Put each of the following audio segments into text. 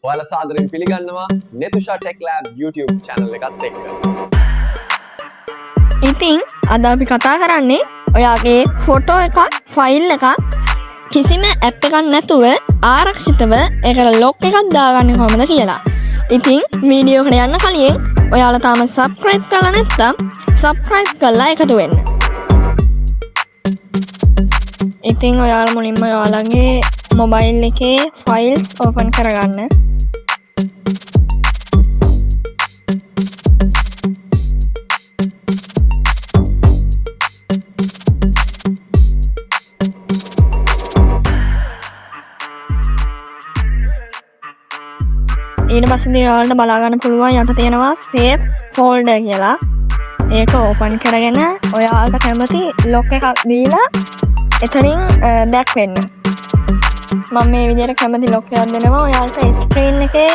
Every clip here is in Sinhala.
ඔයාලා සාදරයෙන් පිළිගන්නවා Netusha Tech Lab YouTube channel එකත් එක්ක. ඉතින් අද අපි කතා කරන්නේ ඔයාගේ ෆොටෝ එකක් ෆයිල් එකක් කිසිම ඇප් එකක් නැතුව ආරක්ෂිතව ඒකට ලොක් එකක් දාගන්නේ කොහොමද කියලා. ඉතින් වීඩියෝ එකට යන්න කලින් ඔයාලා තාම subscribe කරලා නැත්නම් subscribe කරලා එකතු වෙන්න. ඉතින් ඔයාලා මුලින්ම ඔයාලගේ මොබයිල් එකේ ෆයිල්ස් ඕපන් කරගන්න. ඊට පස්සේ ඔයාලට බලා ගන්න පුළුවන් යට තියෙනවා save folder කියලා. ඒක ඕපන් කරගෙන ඔයාලට කැමති ලොක් එකක් දීලා එතනින් බෑක් වෙන්න. මම මේ විදිහට කැමති ලොක් එකක් දෙනවා. ඔයාලට ස්ක්‍රීන් එකේ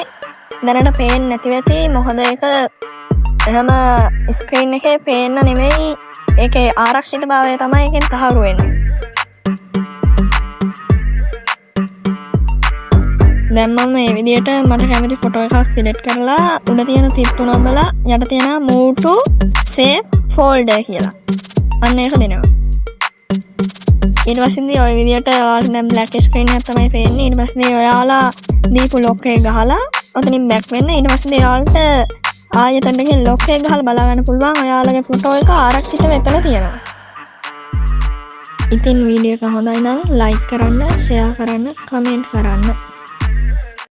දැනට පේන්නේ නැති වෙති. මොකද ඒක එහෙම ස්ක්‍රීන් එකේ පේන්න නෙමෙයි. ඒකේ ආරක්ෂිතභාවය තමයි එකෙන් තහවුරු වෙන්නේ. දැන් මම මේ විදිහට මට කැමති ෆොටෝ එකක් සිලෙක්ට් කරලා උඩ තියෙන තිත් තුන ඔබලා යට තියෙන move to save folder කියලා. අන්න ඒක දෙනවා. ඊට පස්සේ ඔය විදිහට ඔයාලට දැන් black screen එකක් තමයි පේන්නේ. ඊට පස්සේ ඔයාලා දීපු lock එක ගහලා ඔතනින් back වෙන්න. ඊට පස්සේ ඔයාලට ආයෙත් එකෙන් lock එක ගහලා බලා ගන්න පුළුවන් ඔයාලගේ ෆොටෝ එක ආරක්ෂිතව එතන තියෙනවා. ඉතින් වීඩියෝ එක හොඳයි නම් like කරන්න, share කරන්න, comment කරන්න.